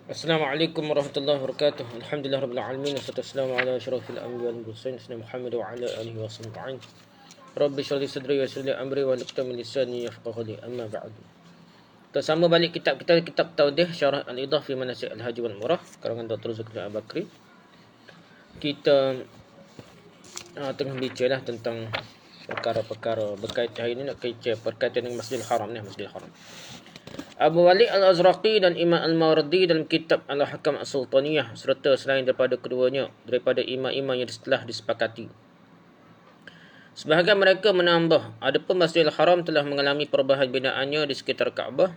Assalamualaikum warahmatullahi wabarakatuh. Alhamdulillah rabbil alamin wassalatu wassalamu ala asyrafil anbiya'i wal mursalin sayyidina Muhammad wa ala alihi wa sahbihi. Rabbi shrah li sadri wa yassir li amri wa hlul 'uqdatam min lisani yafqahu qawli. Amma ba'du. Kita sama balik kitab kita, kitab Tawdih Syarah Al-Idah fi Manasik Al-Haji wal Umrah karangan Dr. Zulkifli Al-Bakri. Kita tengah bincanglah tentang perkara-perkara berkaitan hari ini nak berkaitan dengan Masjidil Haram ni, Masjidil Haram. Abu Walid Al-Azraqi dan Imam Al-Mawardi dalam kitab Al-Hakam As-Sultaniyah serta selain daripada keduanya daripada imam-imam yang telah disepakati. Sebahagian mereka menambah, adapun Masjidil Haram telah mengalami perubahan binaannya di sekitar Kaabah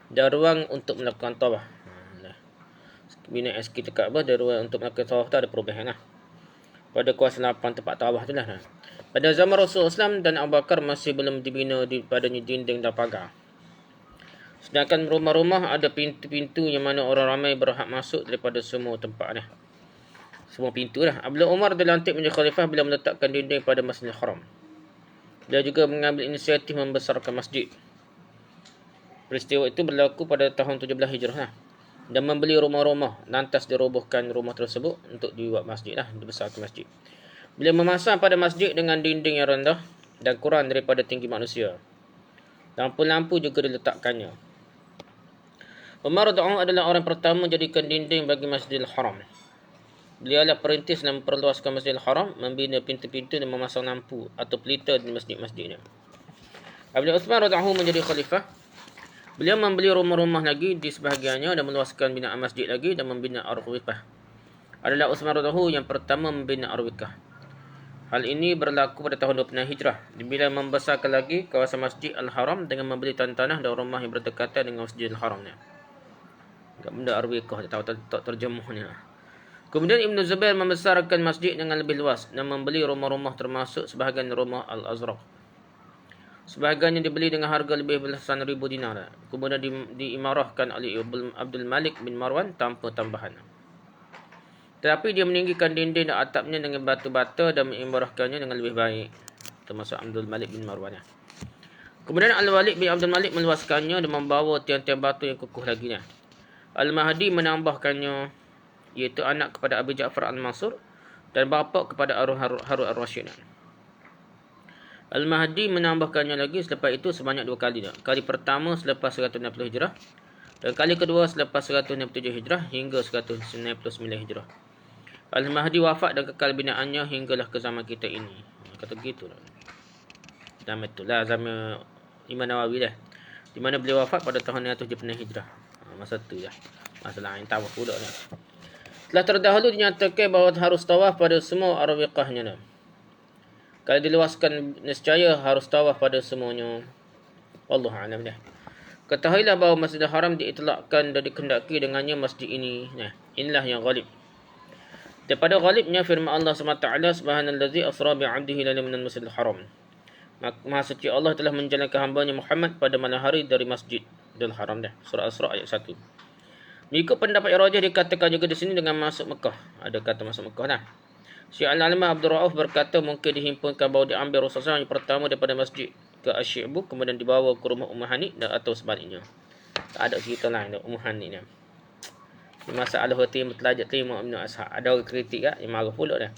dan ruang untuk melakukan tawaf. Binaan sekitar Kaabah dan ruang untuk melakukan tawaf tu ada perubahan lah. Pada kuasa 8 tempat tawaf tu lah. Pada zaman Rasulullah SAW dan Abu Bakar masih belum dibina padanya dinding dan pagar. Sedangkan rumah-rumah ada pintu-pintu yang mana orang ramai berhak masuk daripada semua tempat ni. Semua pintu lah. Apabila Umar dilantik menjadi khalifah bila meletakkan dinding pada Masjidil Haram. Dia juga mengambil inisiatif membesarkan masjid. Peristiwa itu berlaku pada tahun 17 Hijrah lah. Dan membeli rumah-rumah. Lantas dirobohkan rumah tersebut untuk dibuat masjid lah. Dibesarkan masjid. Bila memasang pada masjid dengan dinding yang rendah dan kurang daripada tinggi manusia. Lampu-lampu juga diletakkannya. Umar radhiyallahu adalah orang pertama jadikan dinding bagi Masjidil Haram. Beliaulah perintis dan memperluaskan Masjidil Haram, membina pintu-pintu dan memasang lampu atau pelita di masjid-masjidnya. Apabila Uthman radhiyallahu menjadi khalifah, beliau membeli rumah-rumah lagi di sebahagiannya dan meluaskan binaan masjid lagi dan membina Arwiqah. Adalah Uthman radhiyallahu yang pertama membina Arwiqah. Hal ini berlaku pada tahun 26 Hijrah. Bila membesarkan lagi kawasan Masjid Al-Haram dengan membeli tanah dan rumah yang berdekatan dengan Masjidil Haram ni. Benda Arwiqah, tak terjemahnya. Kemudian Ibn Zubair membesarkan masjid dengan lebih luas dan membeli rumah-rumah termasuk sebahagian rumah Al-Azraq. Sebahagiannya dibeli dengan harga lebih belasan ribu dinar. Kemudian diimarahkan oleh Abdul Malik bin Marwan tanpa tambahan. Tetapi dia meninggikan dinding dan atapnya dengan batu bata dan mengimarahkannya dengan lebih baik. Termasuk Abdul Malik bin Marwan. Kemudian Al-Walid bin Abdul Malik meluaskannya dan membawa tiang-tiang batu yang kukuh lagi. Al-Mahdi menambahkannya, iaitu anak kepada Abu Ja'far Al-Mansur dan bapa kepada Harun Ar-Rasyid. Al-Mahdi menambahkannya lagi selepas itu sebanyak 2 kali. Kali pertama selepas 160 Hijrah dan kali kedua selepas 167 Hijrah hingga 199 Hijrah. Al-Mahdi wafat dan kekal binaannya hinggalah ke zaman kita ini. Kata begitu lah. Zaman itulah zaman Imam Nawawi dah. Di mana beliau wafat pada tahun 176 Hijrah. Masa tu lah. Masalah yang tawaf pula ni. Telah terdahulu dinyatakan bahawa harus tawaf pada semua arwiqahnya. Kalau diluaskan nescaya harus tawaf pada semuanya. Wallahu a'lam dah. Ketahuilah bahawa Masjidil Haram diitlakkan dan dikehendaki dengannya masjid ini. Nah, inilah yang ghalib. Daripada ghalibnya firman Allah SWT, Subhanallazi asra bi'abdihi laila minal Masjidil Haram. Maha suci Allah telah menjalankan hamba-Nya Muhammad pada malam hari dari Masjidil Haram dah. Surah Al-Isra ayat 1. Mengikut pendapat yang rajih dikatakan juga di sini dengan masuk Mekah. Ada kata masuk Mekah dah. Syekh Al-Alamah Abdul Rauf berkata mungkin dihimpunkan bahawa diambil Rasulullah yang pertama daripada masjid ke Asy-Syi'bu kemudian dibawa ke rumah Ummah Hani dan atau sebaliknya. Tak ada cerita lain Ummah Hani ni. Masalah hati mutlajat terima Ibn Ashab. Ada orang kritik yang marah pula dah.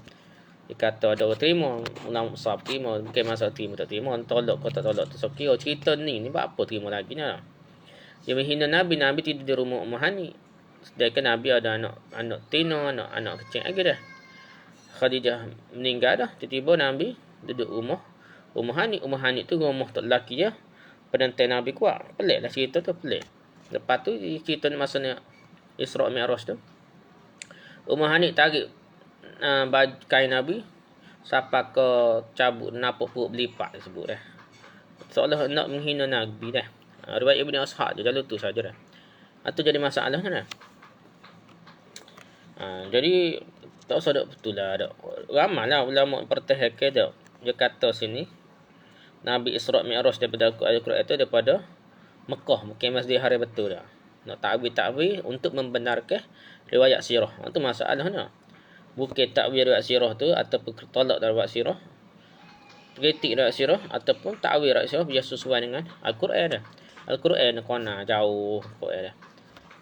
Dia kata ada orang terima, ulama besar terima, bukan masa terima tak terima, tolak kau tak tolak tu. So kira cerita ni apa terima lagi ni. Dia menghina Nabi, Nabi tidur di rumah Ummah Hani. Sedangkan Nabi ada anak tino, anak kecil lagi dah. Khadijah meninggal dah, tiba-tiba Nabi duduk rumah Ummah Hani. Ummah Hani tu rumah tok lelaki je. Penantai Nabi kuat. Pelik lah cerita tu, pelik. Lepas tu cerita masa ni Isra' Mi'raj tu. Ummah Hani tarik kain Nabi sampai ke cabut napuk perut berlipat disebut dah. Seolah nak menghina Nabi dah. Riwayat Ibn Ashab je jalur tu saja dah. Itu jadi masalah kan. Jadi tak usah dak betul lah dak. Ramailah ulama pertahankan dak. Dia kata sini Nabi Isra' Mi'raj daripada Al-Quran itu daripada Mekah, bukan Masjid Haram betul dah. Nak ta'wil untuk membenarkan riwayat sirah. Itu masalahnya. Bukan takwil riwayat sirah tu ataupun tolak dari riwayat sirah. Kritik riwayat sirah ataupun takwil riwayat sirah biar sesuai dengan Al-Quran dah. Al-Quran kena jauh Quran dah.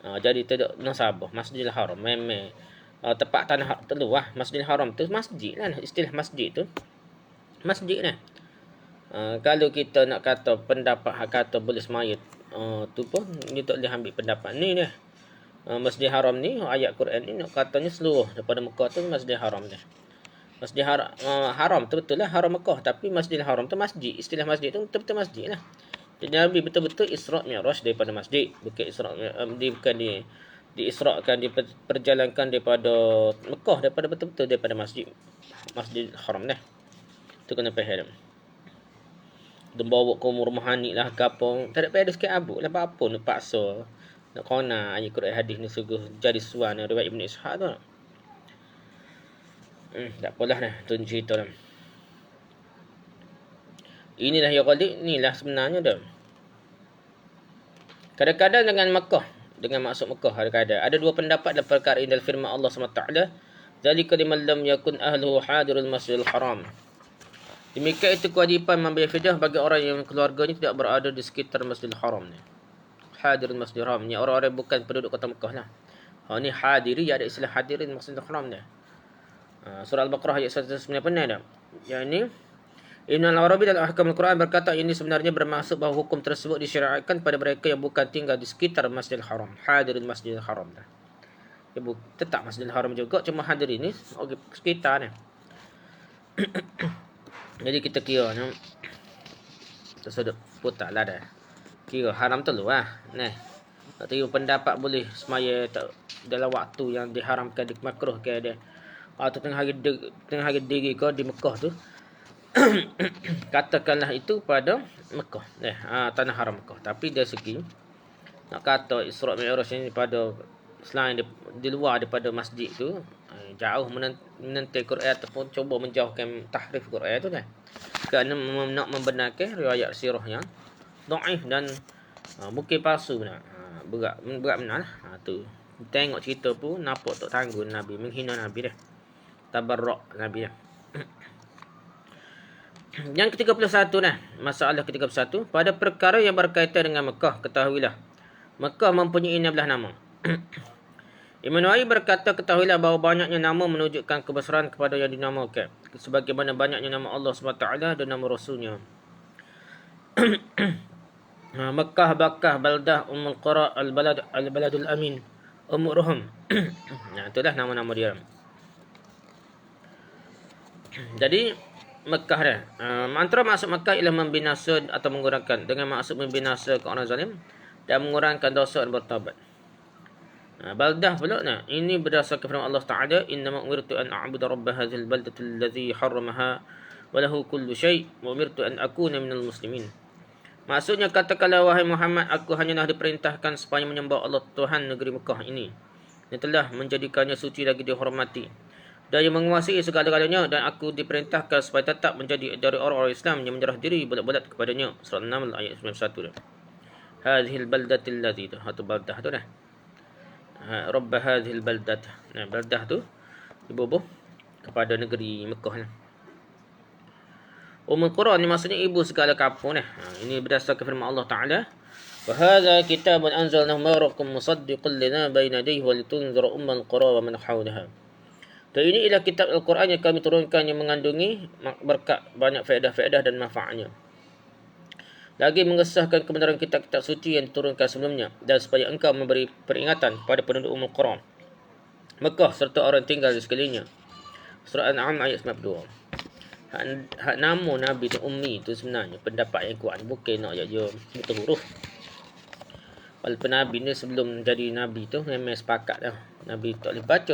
Jadi tidak nasabah Masjidil Haram memang tempat tanah terluah. Masjidil Haram tu masjid lah, istilah masjid tu masjid lah. Kalau kita nak kata pendapat hak kata boleh semayat tu pun kita boleh ambil pendapat ni dah. Masjidil Haram ni ayat Quran ni nak katanya seluruh daripada Mekah tu Masjidil Haram dah. Masjid Haram tu betul lah Haram Mekah, tapi Masjidil Haram tu masjid. Istilah masjid tu betul-betul masjid lah. Jadi Nabi betul-betul Isra' Mi'raj daripada masjid. Bukan Isra' bukan diisrakan, diperjalankan daripada Mekah, daripada betul-betul daripada masjid Haram dah. Tu kena faham. Dia bawa ke rumah Hani lah ke apa. Tak ada payah sikit abuk lah apa nak paksa. Nak kona ayat Quran hadis ni sungguh jadi suan riwayat Ibn Ishaq tu. Tak apalah dah. Tu cerita dah. Inilah ya qalik, inilah sebenarnya dah. Kadang-kadang dengan Mekah, dengan maksud Mekah kadang-kadang ada dua pendapat dalam perkara ini dalam firman Allah SWT. Zalika liman lam yakun ahluhu hadirul masjidil haram. Demikian itu kewajipan membayar fidyah bagi orang yang keluarganya tidak berada di sekitar Masjidil Haram ni. Hadirul Masjidil Haram ni orang-orang bukan penduduk kota Mekah lah. Ni hadiri, ada istilah hadirin Masjidil Haram ni. Surah Al-Baqarah ayat 190 dah. Yang ini Ibn Al-Arabi dalam Ahkam Al-Quran berkata ini sebenarnya bermaksud bahawa hukum tersebut disyariatkan pada mereka yang bukan tinggal di sekitar Masjidil Haram. Hadirin Masjidil Haram dah. Ya, tetap Masjidil Haram juga, cuma hadirin ni orang sekitar ni. Jadi kita kira ni tersudut putar lah dah. Kira haram tu lah. Nah, nak terima pendapat boleh semaya dalam waktu yang diharamkan, dimakruh ke dia. Atau tengah hari diri kau di Mekah tu. Katakanlah itu pada Mekah. Tanah haram Mekah. Tapi dari segi nak kata Isra' Mi'raj ni pada selain di luar daripada masjid tu, jauh menentai Quran ataupun cuba menjauhkan tahrif Quran tu dah. Kerana nak membenarkan riwayat sirah yang dhaif dan mungkin palsu benar. Berat benar lah. Tu. Tengok cerita pun nampak tak tanggung Nabi menghina Nabi dah. Tabarrak Nabi dah. Yang ke-31 dah. Masalah ke-31 pada perkara yang berkaitan dengan Mekah, ketahuilah Mekah mempunyai 16 nama. Imam Nawawi berkata, ketahuilah bahawa banyaknya nama menunjukkan kebesaran kepada yang dinamakan, sebagaimana banyaknya nama Allah SWT dan nama Rasulnya. Mekah, Bakah, Baldah, Ummul Qura, Al-Baladul Amin, Ummul Ruhum. Itulah nama-nama dia. Jadi Mekah dah. Antara maksud Mekah ialah membinasa atau mengurangkan, dengan maksud membinasa ke orang zalim dan mengurangkan dosa dan bertaubat. Baldah pula nah. Ini berdasarkan firman Allah Taala, "Innama umirtu an a'budu rabb hadzal baldati allazi harramaha wa lahu kullu syai' wa umirtu an akuna minal muslimin." Maksudnya, katakanlah wahai Muhammad, aku hanyalah diperintahkan supaya menyembah Allah Tuhan negeri Mekah ini, yang telah menjadikannya suci lagi dihormati, dan yang menguasai segala-galanya, dan aku diperintahkan supaya tetap menjadi dari orang-orang Islam yang menyerah diri bulat-bulat kepadanya. Surah An-Naml ayat 91 dah. Hadzal baldati allazi, tu baldah tu dah. Rabb hadhil baldah. Baldah tu ibu kepada negeri Mekah ni. Ummul Qura ni maksudnya ibu segala kampung ni. Ini berdasarkan firman Allah Taala, "Wa hadza kitabun anzalnahu mubarakun musaddiqun lima baina yadayhi wa litunzira ummal qura wa man hawlaha." Dan ini ialah kitab Al-Quran yang kami turunkan yang mengandungi berkat banyak faedah-faedah dan manfaatnya. Lagi mengesahkan kebenaran kitab-kitab suci yang diturunkan sebelumnya, dan supaya engkau memberi peringatan kepada penduduk Ummul Qura, Mekah serta orang tinggal di sekelilingnya. Surah An-An'am ayat 92. Hak nama Nabi tu Ummi tu sebenarnya pendapat yang kuat, bukan nak dia betul huruf. Walaupun Nabi ni sebelum jadi Nabi tu memang sepakat dah. Nabi tak boleh baca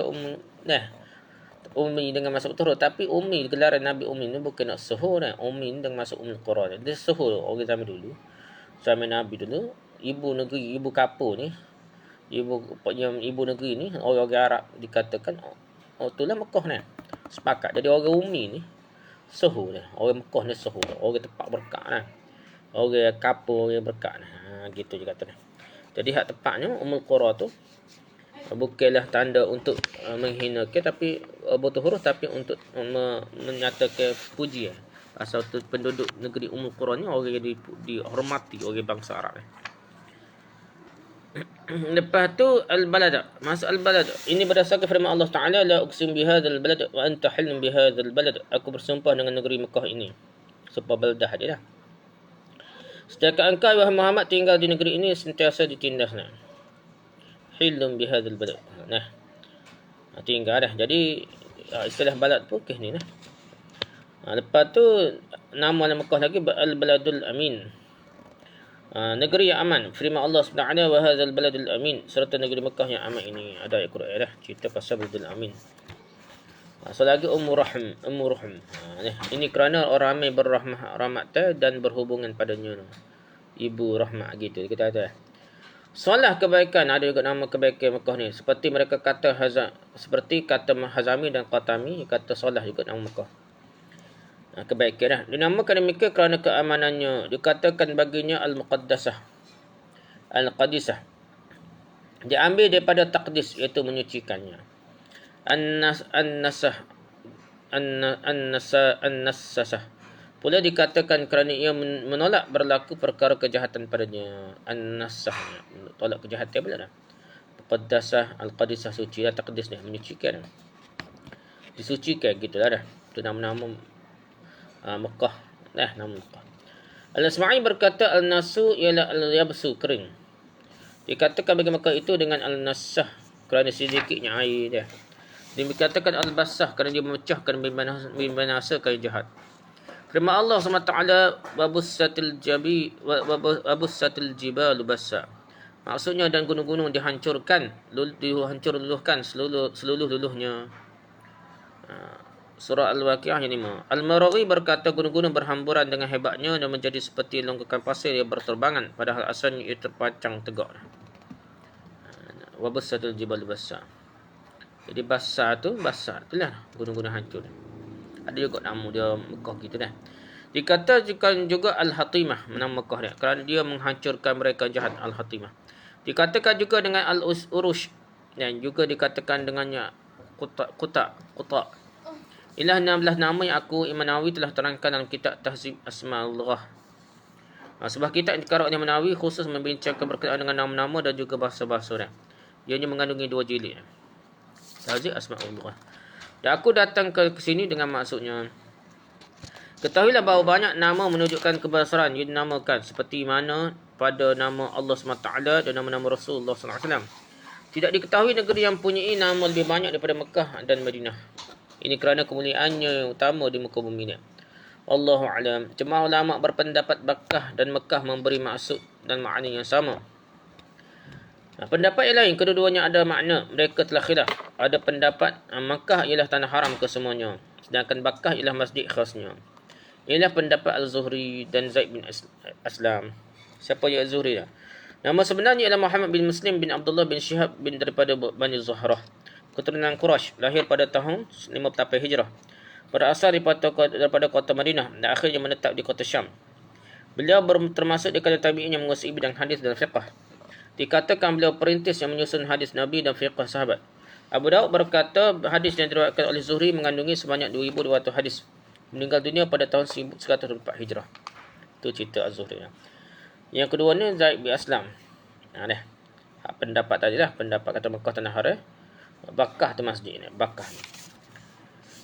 Ummi dengan masuk huruf, tapi Ummi, gelaran Nabi Ummi ni bukan nak suhur dah. Ummi ni dengan masuk Ummul Qura dia suhur orang zaman dulu. Zaman Nabi dulu, ibu negeri, ibu kapur ni, ibu negeri ni orang-orang Arab dikatakan itulah Mekah ni. Sepakat. Jadi orang Ummi ni suhur dah. Orang Mekah ni suhur. Orang tempat berkat lah. Orang kapur, orang berkat lah. Gitu je kata ni. Jadi hak tepatnya Ummul Qura tu bukanlah tanda untuk menghinakan, tapi betul huruf, tapi untuk menyatakan puji. Asal tu penduduk negeri Ummul Qura ni orang yang dihormati oleh bangsa Arab. Lepas tu al-balad. Masuk al-balad. Ini berdasarkan firman Allah Taala, la uqsim bihadzal balad wa anta halun bihadzal balad. Aku bersumpah dengan negeri Mekah ini. Sumpah baldah dia dah. Sedangkan engkau wahai Muhammad tinggal di negeri ini sentiasa ditindasnya. Hilum bihadzal balad. Nah, tinggal dah. Jadi istilah balad pun ke ni nah. Lepas tu nama Mekah lagi al-baladul amin. Negeri yang aman. Firman Allah Subhanahu wa hadzal baladul amin, serta negeri Mekah yang aman ini. Ada ayat Quran dah cerita pasal baladul amin. So lagi Ummu Ruhm. Ini kerana orang ramai berrahmat dan berhubungan padanya. Ibu rahmat gitu kita kata. Soalah kebaikan, ada juga nama kebaikan Mekah ni. Seperti mereka kata seperti kata Hazami dan Qatami, kata solah juga nama Mekah. Kebaikan dah. Dinamakan demikian kerana keamanannya. Dikatakan baginya al-muqaddasah, al-qadisah. Diambil daripada taqdis, iaitu menyucikannya. An-nasah. Pula dikatakan kerana ia menolak berlaku perkara kejahatan padanya. An-nasah, tolak kejahatan pula dah. Muqaddasah, al-qadisah, suci dah, taqdis ni menyucikan. Disucikan gitulah dah. Itu nama-nama Mekah. Nama Mekah. Al-Asma'i berkata al-nasu ialah al-yabsu, kering. Dikatakan bagi Mekah itu dengan al-nasah kerana sedikitnya air dia. Dikatakan al-basah kerana dia memecahkan membinasakan jahat. Firman Allah SWT, wabussatil jibalu bassa. Maksudnya dan gunung-gunung dihancurkan, luluhkan seluruh luluhnya. Surah Al-Waqiah yang 5. Al-Maraghi berkata gunung-gunung berhamburan dengan hebatnya dan menjadi seperti longkakan pasir yang berterbangan, padahal asalnya ia terpacang tegak. Wabussatil jibalu bassa. Jadi basah itulah gunung-gunung hancur. Ada juga nama dia Mekah gitu dah. Dikatakan juga Al-Hatimah, nama Mekah dia, kerana dia menghancurkan mereka jahat. Al-Hatimah. Dikatakan juga dengan Al-Urush, dan juga dikatakan dengannya Quta. Inilah 16 nama yang aku Imam Nawawi telah terangkan dalam kitab Tahzib Asma'ullah. Sebuah kitab Intiqarat Imam Nawawi khusus membincangkan berkenaan dengan nama-nama dan juga bahasa-bahasa dia. Ianya mengandungi 2 jilid. Tahzib Asma'ullah. Dan aku datang ke sini dengan maksudnya, ketahuilah bahawa banyak nama menunjukkan kebesaran yang dinamakan, seperti mana pada nama Allah SWT dan nama-nama Rasulullah SAW. Tidak diketahui negeri yang mempunyai nama lebih banyak daripada Mekah dan Madinah. Ini kerana kemuliaannya yang utama di muka bumi ni. Wallahu a'lam. Jemaah ulama berpendapat Makkah dan Mekah memberi maksud dan makna yang sama. Pendapat yang lain, kedua-duanya ada makna. Mereka telah khilaf. Ada pendapat Makkah ialah tanah haram kesemuanya, sedangkan Makkah ialah masjid khasnya. Inilah pendapat Al-Zuhri dan Zaid bin Aslam. Siapa yang Al-Zuhri dah? Nama sebenarnya ialah Muhammad bin Muslim bin Abdullah bin Syihab bin daripada Bani Zuhrah, keturunan Quraisy, lahir pada tahun 58 Hijrah. Berasal daripada kota Madinah dan akhirnya menetap di kota Syam. Beliau termasuk di kalangan tabi'in yang menguasai bidang hadis dan fiqh. Dikatakan beliau perintis yang menyusun hadis Nabi dan fiqh sahabat. Abu Daud berkata hadis yang diriwayatkan oleh Zuhri mengandungi sebanyak 2,200 hadis. Meninggal dunia pada tahun 1104 Hijrah. Itu cerita Az-Zuhri. Yang kedua ni Zaid bin Aslam. Pendapat tadi lah. Pendapat kata Mekah tanah haram. Bakkah tu masjid ni. Bakkah ni.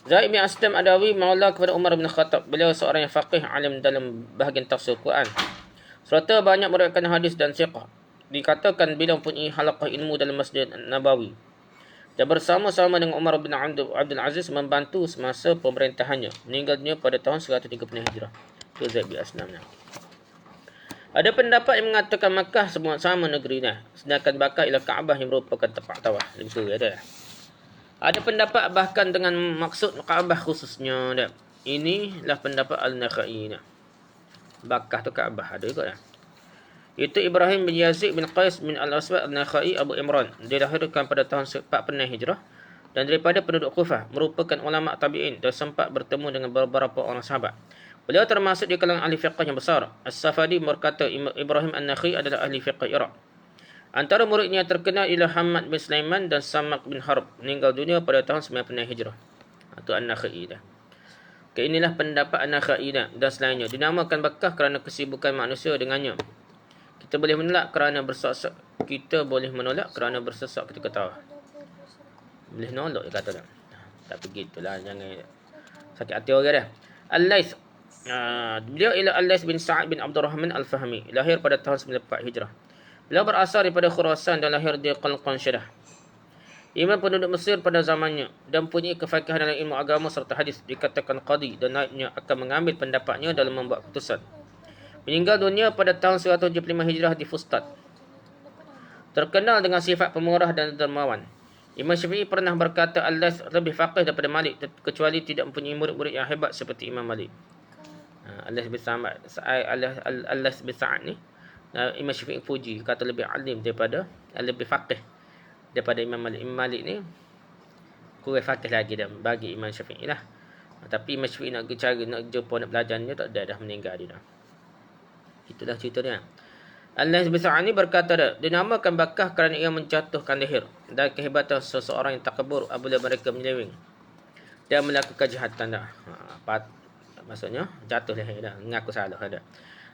Zaid bin Aslam Adawi maula kepada Umar bin Khattab. Beliau seorang yang faqih alim dalam bahagian tafsir Quran. Serta banyak meriwayatkan hadis dan fiqh. Dikatakan beliau mempunyai halaqah ilmu dalam Masjid Nabawi. Dan bersama-sama dengan Umar bin Abdul Aziz membantu semasa pemerintahannya. Meninggal dunia pada tahun 130 Hijrah. Itu Zaid bin Aslam. Ada pendapat yang mengatakan Makkah semua sama negerinya, sedangkan Makkah ialah Kaabah yang merupakan tempat tawaf. Itu ada. Ada pendapat bahkan dengan maksud Kaabah khususnya. Inilah pendapat Al-Nakhai. Makkah tu Kaabah ada juga dah. Itu Ibrahim bin Yazid bin Qais bin Al-Aswad Al-Nakhai Abu Imran. Dilahirkan pada tahun 46 Hijrah dan daripada penduduk Kufah, merupakan ulama tabi'in dan sempat bertemu dengan beberapa orang sahabat. Beliau termasuk di kalangan ahli fiqh yang besar. As-Safadi berkata Ibrahim An-Nakhai adalah ahli fiqh Iraq. Antara muridnya terkenal ialah Hamad bin Sulaiman dan Samak bin Harb, meninggal dunia pada tahun 96 Hijrah. Itu An-Nakhai dah. Inilah pendapat An-Nakhai dan selainnya. Dinamakan Makkah kerana kesibukan manusia dengannya. Kita boleh menolak kerana bersesak. Kita boleh menolak kerana bersesak ketika tawaf. Boleh nolak dia kata tak. Tak begitulah, jangan sakit hati orang dah. Al-Laits. Beliau ialah Al-Laits bin Sa'ad bin Abdurrahman Al-Fahmi. Lahir pada tahun 94 Hijrah. Beliau berasal daripada Khurasan dan lahir di Qalqansyadah. Imam penduduk Mesir pada zamannya dan mempunyai kefakihan dalam ilmu agama serta hadis. Dikatakan qadi dan naibnya akan mengambil pendapatnya dalam membuat keputusan. Meninggal dunia pada tahun 175 Hijrah di Fustat. Terkenal dengan sifat pemurah dan dermawan. Imam Syafi'i pernah berkata Al-Laits lebih faqih daripada Malik kecuali tidak mempunyai murid-murid yang hebat seperti Imam Malik. Al-Laits bin Sa'ad ni Imam Syafi'i puji, kata lebih alim daripada lebih faqih daripada Imam Malik. Imam Malik ni kurang faqih lagi dah bagi Imam Syafi'i lah. Tapi Imam Syafi'i nak jumpa nak belajarnya tak ada, dah meninggal dia dah. Itulah cerita dia. Al-Laits bin Sa'ad ni berkata dia dinamakan bakah kerana ia menjatuhkan leher dan kehebatan seseorang yang takabur apabila mereka menyeleweng dan melakukan kejahatan dah. Maksudnya jatuh leher dah, mengaku salah dah.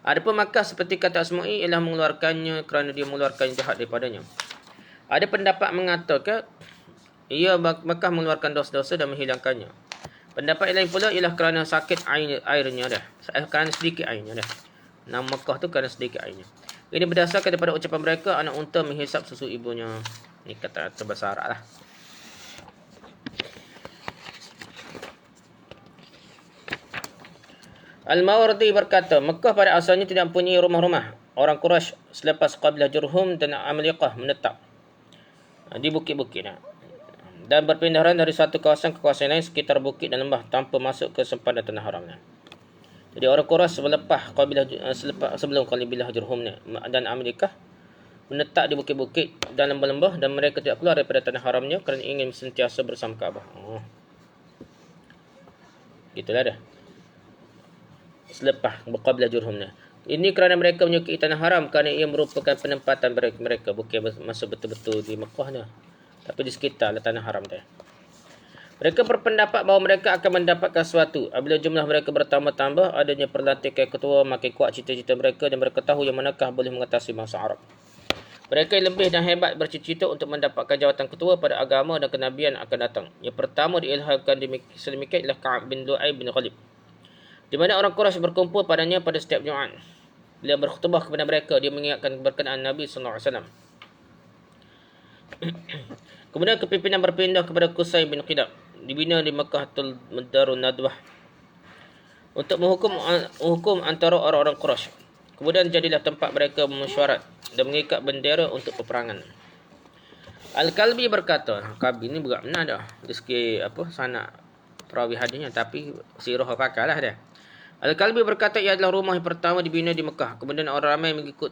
Adapun Makkah seperti kata Asma'i ialah mengeluarkannya kerana dia mengeluarkan jahat daripadanya. Ada pendapat mengatakan ia Makkah mengeluarkan dosa-dosa dan menghilangkannya. Pendapat yang lain pula ialah kerana sakit airnya dah. Kerana sedikit airnya dah. Nama Makkah tu kerana sedikit airnya. Ini berdasarkan daripada ucapan mereka anak unta menghisap susu ibunya. Ini kata bahasa Arab lah. Al-Mawardi berkata, Mekah pada asalnya tidak mempunyai rumah-rumah. Orang Quraisy selepas kabilah Jurhum dan Amaliqah menetap di bukit-bukit. Dan berpindahan dari satu kawasan ke kawasan lain sekitar bukit dan lembah tanpa masuk ke sempadan tanah haram. Jadi orang Quraisy sebelum kabilah Jurhum dan Amaliqah menetap di bukit-bukit dan lembah-lembah dan mereka tidak keluar daripada tanah haramnya kerana ingin sentiasa bersama Kaabah. Gitulah dah. Selepas berkabilah Jurhum ni. Ini kerana mereka menyukai tanah haram kerana ia merupakan penempatan mereka, bukan masa betul-betul di Mekah ni, tapi di sekitar tanah haram dia. Mereka berpendapat bahawa mereka akan mendapatkan sesuatu apabila jumlah mereka bertambah-tambah, adanya perlantikan ketua makin kuat cita-cita mereka dan mereka tahu yang manakah boleh mengatasi bangsa Arab. Mereka yang lebih dan hebat bercita-cita untuk mendapatkan jawatan ketua pada agama dan kenabian akan datang. Yang pertama diilhamkan sedemikian ialah Ka'ab bin Lu'ay bin Ghalib, di mana orang Quraisy berkumpul padanya pada setiap Jumaat. Beliau berkhutbah kepada mereka, dia mengingatkan berkenaan Nabi SAW. Kemudian kepimpinan berpindah kepada Qusay bin Qidab, dibina di Makkah Darun Nadwah untuk menghukum antara orang-orang Quraisy. Kemudian jadilah tempat mereka mesyuarat dan mengikat bendera untuk peperangan. Al-Kalbi berkata, Kalbi ni berat benar dah. Dia sikit sanak perawi hadisnya, tapi sirah pakarlah dia. Al-Kalbi berkata ia adalah rumah yang pertama dibina di Mekah. Kemudian orang ramai mengikut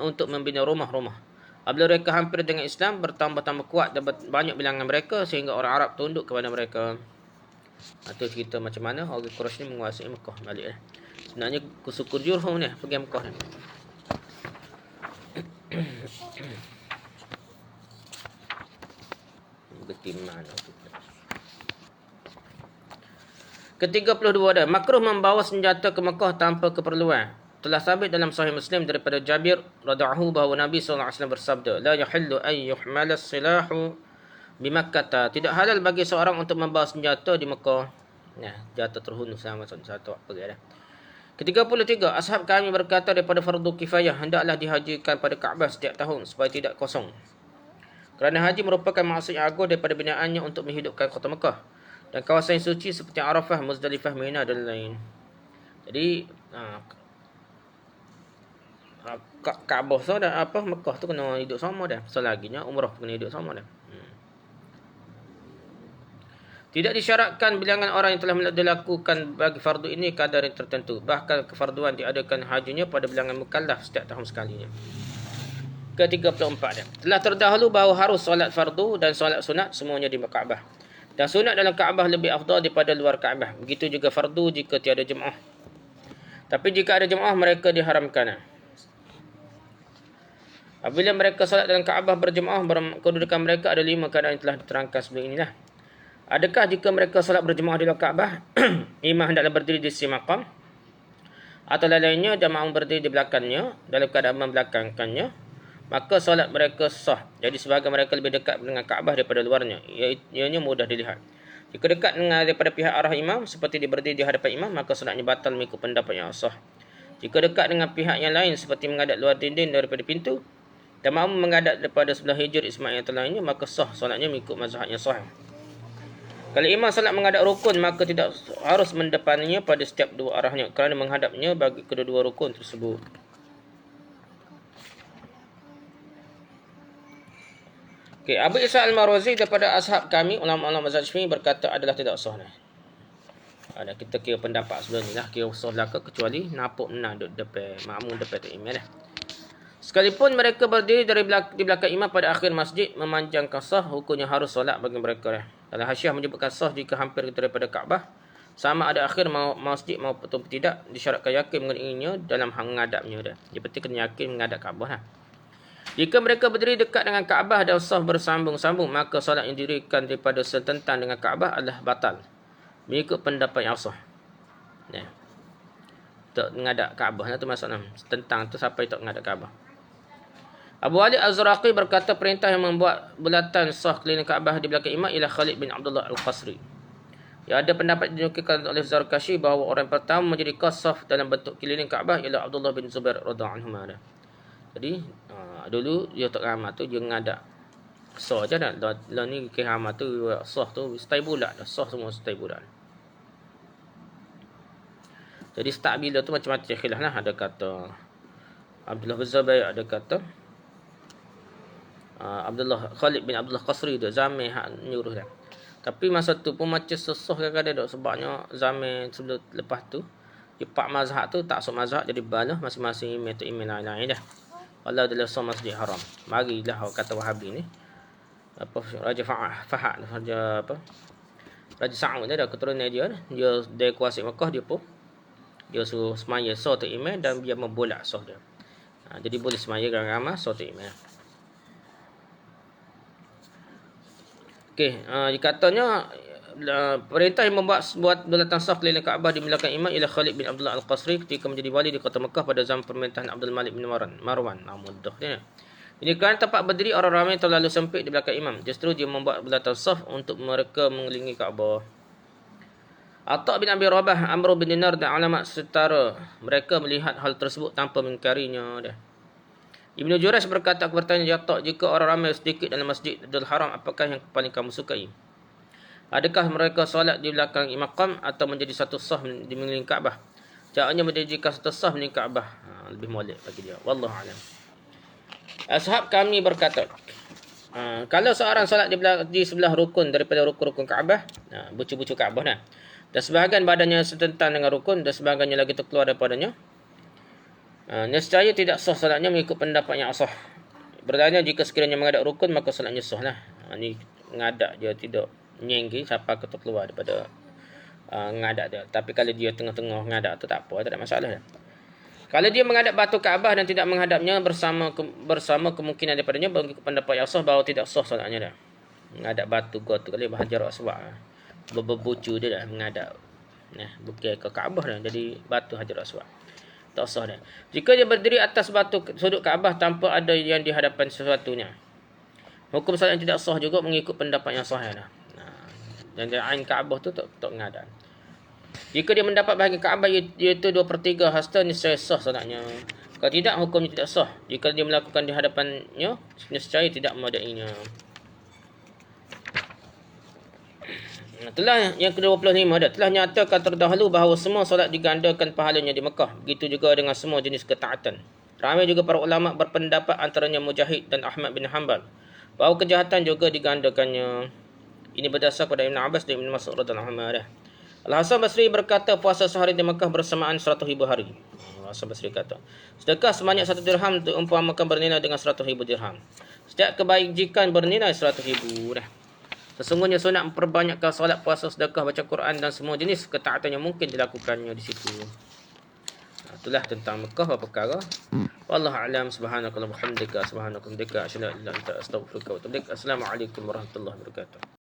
untuk membina rumah-rumah. Apabila mereka hampir dengan Islam, bertambah-tambah kuat dan banyak bilangan mereka sehingga orang Arab tunduk kepada mereka. Itu cerita macam mana orang Quraisy ni menguasai Mekah balik. Sebenarnya suku Jurhum ni pergi Mekah ni. Bagaimana tu? Ke-32 ada makruh membawa senjata ke Mekah tanpa keperluan. Telah sabit dalam Sahih Muslim daripada Jabir radhiyallahu bahawa Nabi SAW bersabda, la yahillu an yuhmala as-silahu bi Makkah. Tidak halal bagi seorang untuk membawa senjata di Mekah. Nah, senjata terhunus sama satu apa dia dah. Ke-33 ashab kami berkata daripada fardu kifayah hendaklah dihajikan pada Kaabah setiap tahun supaya tidak kosong. Kerana haji merupakan maksud yang agung daripada binaannya untuk menghidupkan kota Mekah dan kawasan suci seperti Arafah, Muzdalifah, Mina dan lain. Jadi Kaabah tu dan Mekah tu kena hidup sama dah. Selaginya umrah kena hidup sama dah. Tidak disyaratkan bilangan orang yang telah dilakukan bagi fardu ini kadar yang tertentu. Bahkan kefarduan diadakan hajinya pada bilangan mukallaf setiap tahun sekalinya. Ke-34 dia. Telah terdahulu bahawa harus solat fardu dan solat sunat semuanya di Kaabah. Dan sunat dalam Kaabah lebih afdal daripada luar Kaabah. Begitu juga fardu jika tiada jemaah. Tapi jika ada jemaah mereka diharamkan. Apabila mereka solat dalam Kaabah berjemaah, kedudukan mereka ada 5 keadaan yang telah diterangkan sebelum inilah. Adakah jika mereka solat berjemaah di dalam Kaabah, imam hendaklah berdiri di sisi maqam? atau lainnya jemaah berdiri di belakangnya dalam keadaan membelakangkannya, maka solat mereka sah. Jadi sebahagian mereka lebih dekat dengan Kaabah daripada luarnya, ianya mudah dilihat. Jika dekat dengan daripada pihak arah imam seperti berdiri di hadapan imam, maka solatnya batal mengikut pendapat yang sah. Jika dekat dengan pihak yang lain seperti menghadap luar dinding daripada pintu dan makmum menghadap daripada sebelah hijr Ismail yang lainnya, maka sah solatnya mengikut mazhab yang sahih. Kalau imam solat menghadap rukun, maka tidak harus mendepaninya pada setiap dua arahnya kerana menghadapnya bagi kedua-dua rukun tersebut. Okay, Abu Isa Al-Marwazi daripada ashab kami, ulama-ulama mazhab Syafi'i berkata adalah tidak sah. Ada kita kira pendapat sebelum ni lah, kira sah belaka kecuali napuk menang duduk depan makmum depan tu imam lah. Sekalipun mereka berdiri di belakang imam pada akhir masjid memanjangkan sah, hukumnya harus solat bagi mereka lah. Dalam Hasyiah menyebutkan sah jika hampir daripada Kaabah, sama ada akhir masjid maupun tidak, disyaratkan yakin mengenainya dalam menghadapnya dah. Dia penting kena yakin menghadap Kaabah lah. Jika mereka berdiri dekat dengan Kaabah dan saf bersambung-sambung, maka solat yang didirikan daripada setentang dengan Kaabah adalah batal mengikut pendapat yang sah. Nah, tak menghadap Kaabah itu maksudnya setentang tu sampai tak menghadap Kaabah. Abu Ali Az-Zuraqi berkata perintah yang membuat bulatan sah keliling Kaabah di belakang imam ialah Khalid bin Abdullah Al-Qasri. Ya, ada pendapat dinukilkan oleh Zarkashi bahawa orang pertama menjadi qasaf dalam bentuk keliling Kaabah ialah Abdullah bin Zubair radhiyallahu anhu. Jadi dulu dia tak ramah tu dia mengadap sah je dah. Lah ni ke ramah tu sah tu stay bulat dah, sah semua stay bulat. Jadi start bila tu macam-macam khilaf lah. Ada kata Abdullah bin Zubair, ada kata Khalid bin Abdullah Qasri tu zaman hak nyuruh dah. Tapi masa tu pun macam susah kadang-kadang dak, sebabnya zaman sebelum lepas tu dia pak mazhab tu tak sok mazhab jadi balah masing-masing imam lain-lain dah. Allah adalah sah Masjid Haram. Marilah kata Wahabi ni. Apa Raja Fahad, Raja apa? Raja Sa'ud dia ada keturunan dia. Dia kuasai Mekah, dia pun dia suruh semaya sah tu imam dan dia membolak sah dia. Jadi boleh semaya ramai sah tu imam. Okey, dikatanya perintah yang buat bulatan saf keliling Kaabah di belakang imam ialah Khalid bin Abdullah Al-Qasri ketika menjadi wali di kota Mekah pada zaman pemerintahan Abdul Malik bin Marwan. Mudah dia. Ini kerana tempat berdiri orang ramai terlalu sempit di belakang imam. Justru dia membuat bulatan saf untuk mereka mengelilingi Kaabah. Atha bin Abi Rabah, Amr bin Dinar dan ulama setara mereka melihat hal tersebut tanpa mengingkarinya dah. Ibnu Jurayj berkata kepada Atha, jika orang ramai sedikit dalam Masjidil Haram, apakah yang paling kamu sukai? Adakah mereka solat di belakang imam atau menjadi satu sah di mengelilingi Kaabah? Jawabnya menjadikan satu sah mengelilingi Kaabah. Lebih molek bagi dia. Wallahu a'lam. Ashab kami berkata, kalau seorang solat di sebelah rukun daripada rukun-rukun Kaabah, bucu-bucu Kaabah dah, dan sebahagian badannya setentang dengan rukun dan sebahagiannya lagi terkeluar daripadanya, nescaya tidak sah solatnya mengikut pendapat yang sah. Bertanya jika sekiranya menghadap rukun maka solatnya sah lah. Ni menghadap dia tidak nyenggi siapa kata keluar daripada menghadap dia. Tapi kalau dia tengah-tengah menghadap tu tak apa, tak ada masalah dah. Kalau dia menghadap batu Kaabah dan tidak menghadapnya bersama kemungkinan daripadanya bagi pendapat yang sah bahawa tidak sah solatnya dah. Menghadap batu gua tu kali Hajar Aswad. Berbucu dia dah menghadap. Nah, bukan ke Kaabah dah, jadi batu Hajar Aswad. Tak sah dah. Jika dia berdiri atas batu sudut Kaabah tanpa ada yang di hadapan sesuatunya, hukum solat yang tidak sah juga mengikut pendapat yang sahih dah. Dan ain Kaabah tu tak menghadap. Jika dia mendapat bahagian Kaabah iaitu 2/3 hasta, niscaya sah solatnya. Kalau tidak, hukumnya tidak sah. Jika dia melakukan di hadapannya, niscaya tidak memadainya. Telah yang ke-25 dah, telah nyatakan terdahulu bahawa semua solat digandakan pahalanya di Mekah. Begitu juga dengan semua jenis ketaatan. Ramai juga para ulama berpendapat antaranya Mujahid dan Ahmad bin Hanbal bahawa kejahatan juga digandakannya. Ini berdasar kepada Ibn Abbas dan Ibn Mas'ud radhiyallahu anhu. Al-Hasan Basri berkata puasa sehari di Mekah bersamaan 100,000 hari. Al-Hasan Basri kata, sedekah sebanyak 1 dirham diumpamakan bernilai dengan 100,000 dirham. Setiap kebajikan bernilai 100,000 dah. Sesungguhnya sunat memperbanyakkan solat, puasa, sedekah, baca Quran dan semua jenis ketaatan yang mungkin dilakukannya di situ. Itulah tentang Mekah apa perkara. Wallahu a'lam. Subhanakallahumma wa bihamdika, asyhadu an la ilaha illa anta, astaghfiruka wa atubu ilaik. Assalamualaikum warahmatullahi wabarakatuh.